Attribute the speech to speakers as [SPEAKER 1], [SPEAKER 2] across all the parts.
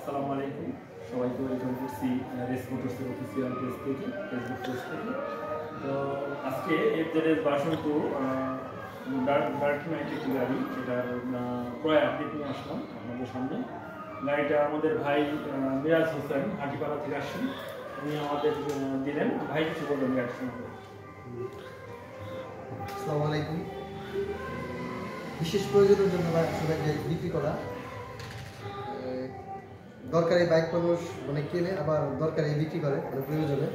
[SPEAKER 1] আসসালামু আলাইকুম, সবাইকে ওয়েলকাম করছি রেস মোটরসের অফিসিয়াল পেজ থেকে, ফেসবুক পেজ থেকে। তো আজকে এফজেডএস ভার্সন 2 ডার্ক নাইট একটি গাড়ি, এটার প্রায় আপডেট নিয়ে আসলাম আপনাদের সামনে। গাড়িটা আমাদের ভাই মিরাজ হোসেন হাটিপাড়া থেকে আসছেন, উনি আমাদের দিলেন। ভাই কিছু বলবেন গাড়ি সম্পর্কে?
[SPEAKER 2] আসসালামু আলাইকুম। বিশেষ প্রয়োজনের জন্য সবাইকে বিক্রি করা, দরকারি বাইক মানুষ অনেক কেনে, আবার দরকারি বিক্রি করে প্রয়োজনে,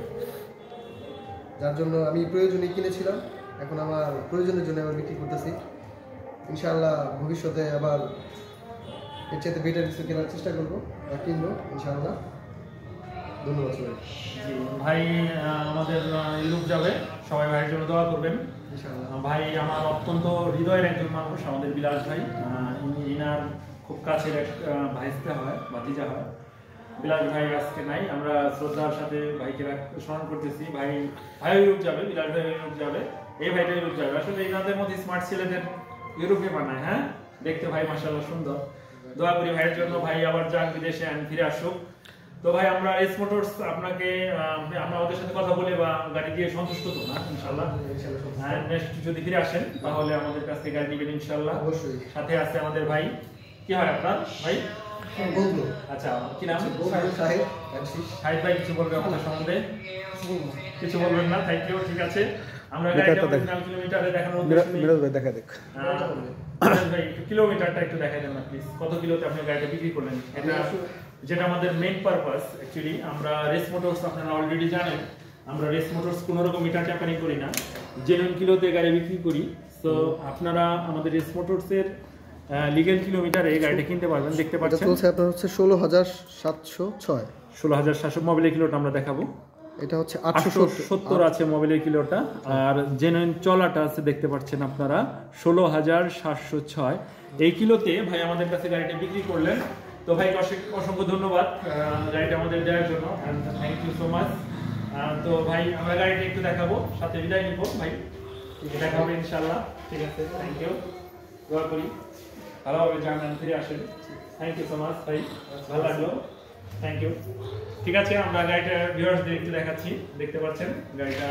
[SPEAKER 2] যার জন্য আমি প্রয়োজনে কিনেছিলাম, এখন আমার প্রয়োজনের জন্য আবার বিক্রি করতেছি। ইনশাআল্লাহ ভবিষ্যতে আবার এর চাইতে বেটার কিছু কেনার চেষ্টা করবো বা কিনবো ইনশাআল্লাহ। ধন্যবাদ সবাই।
[SPEAKER 1] জি ভাই, আমাদের ইউরোপ যাবে, সবাই ভাইয়ের জন্য দোয়া করবেন
[SPEAKER 2] ইনশাআল্লাহ।
[SPEAKER 1] ভাই আমার অত্যন্ত হৃদয়ের একজন মানুষ, আমাদের বিলাস ভাই। ইনার খুব কাছের এক ভাইস্তে হয়, ভাতিজা হয়। বিলাস ভাই আজকে নাই, আমরা শ্রদ্ধার সাথে ভাইকে স্মরণ করতেছি। ভাই ইউরোপ যাবে, বিলাস ভাই ইউরোপ যাবে, এই ভাইটা ইউরোপ যাবে। আসলে এনাদের মধ্যে স্মার্ট ছেলেদের ইউরোপে বানায়। হ্যাঁ, দেখতে ভাই মাশাআল্লাহ সুন্দর। দোয়া করি ভাইয়ের জন্য, ভাই আবার যান বিদেশে, ফিরে আসুক। তো ভাই আমরা রেস মোটরস আপনাকে, আমরা ওদের সাথে কথা বলে বা গাড়ি দিয়ে সন্তুষ্ট তো না ইনশাআল্লাহ। নেক্সট যদি ফিরে আসেন তাহলে আমাদের কাছ থেকে গাড়ি নেবেন ইনশাআল্লাহ।
[SPEAKER 2] অবশ্যই।
[SPEAKER 1] সাথে আছে আমাদের ভাই, কি হয় আপনার ভাই?
[SPEAKER 2] বন্ধু।
[SPEAKER 1] আচ্ছা, কি নাম?
[SPEAKER 2] সাহেব।
[SPEAKER 1] সাহেব ভাই কিছু বলবেন আপনার সম্বন্ধে? কিছু বলবেন না? Thank you. ঠিক আছে, আমরা গাড়িটা অরিজিনাল কিলোমিটারে দেখানোর উদ্দেশ্যে
[SPEAKER 3] মিরাজ ভাই দেখা দেখ।
[SPEAKER 1] ভাই একটু কিলোমিটারটা একটু দেখাই দেন না প্লিজ, কত কিলোতে আপনি গাড়িটা বিক্রি করলেন? এটা যেটা আমাদের মেইন পারপাস অ্যাকচুয়ালি। আমরা রেস মোটরস আপনারা অলরেডি জানেন, আমরা রেস মোটরস কোনো রকম মিটার ট্যাপারি করি না, জেনুইন কিলোতে গাড়ি বিক্রি করি। তো আপনারা আমাদের রেস মোটরসের লিগ্যাল কিলোমিটারে গাড়িটা কিনতে পারবেন। দেখতে পাচ্ছেন
[SPEAKER 2] চলছে আপনার হচ্ছে 16,706।
[SPEAKER 1] 16,700 মোবাইলের কিলোটা আমরা দেখাবো।
[SPEAKER 2] এটা হচ্ছে
[SPEAKER 1] 870 আছে মোবাইলের কিলোটা, আর জেনুইন চলাটা আছে দেখতে পাচ্ছেন আপনারা 16,706। এই কিলোতে ভাই আমাদের কাছে গাড়িটা বিক্রি করলেন। তো ভাই অসংখ্য ধন্যবাদ গাড়িটা আমাদের দেওয়ার জন্য, থ্যাংক ইউ সো মাচ। তো ভাই আমরা গাড়িটা একটু দেখাবো, সাথে বিদায় নিব ভাই, দেখা হবে ইনশাআল্লাহ। ঠিক আছে, থ্যাংক ইউ। দোয়া করি ভালোভাবে জানান, ফিরে আসেন। থ্যাংক ইউ সো মাচ ভাই, ভালো লাগলো, থ্যাংক ইউ। ঠিক আছে, আমরা গাড়িটা ভিউয়ার্সদের একটু দেখাচ্ছি। দেখতে পাচ্ছেন গাড়িটা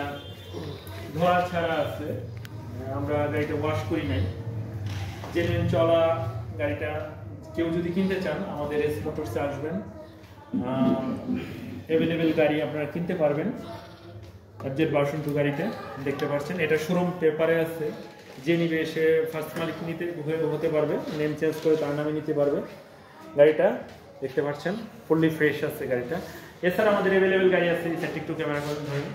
[SPEAKER 1] ধোয়া ছাড়া আছে, আমরা গাড়িটা ওয়াশ করি নাই, জেনুইন চলা গাড়িটা। কেউ যদি কিনতে চান আমাদের এস মোটরসে আসবেন, অ্যাভেলেবেল গাড়ি আপনারা কিনতে পারবেন। এফজেড ভার্সন 2 গাড়িতে দেখতে পাচ্ছেন, এটা শোরুম পেপারে আছে, যে নিবে সে ফার্স্ট মালিক নিতে হতে পারবে, নেম চেঞ্জ করে তার নামে নিতে পারবে। গাড়িটা দেখতে পাচ্ছেন ফুললি ফ্রেশ আছে গাড়িটা। এছাড়া আমাদের অ্যাভেলেবেল গাড়ি আছে, একটু ক্যামেরা করে ধরেন,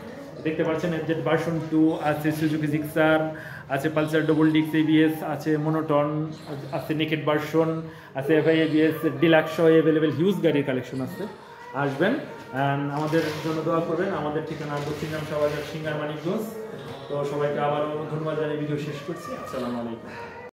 [SPEAKER 1] দেখতে পাচ্ছেন এফজেড ভার্সন 2 আছে, সুজুকি জিক্সার আছে, পালসার ডবল ডিক্স এবিএস আছে, মনোটন আছে, নেকেড ভার্সন আছে, FI ABS deluxe available huge গাড়ির কালেকশন আছে। আসবেন, আমাদের জন্য দোয়া করবেন। আমাদের ঠিকানা দক্ষিণগ্রাম শাহবাজার, সিঙ্গার, মানিকগঞ্জ। তো সবাইকে আবারও ধন্যবাদ জানিয়ে ভিডিও শেষ করছি। আসসালামু আলাইকুম।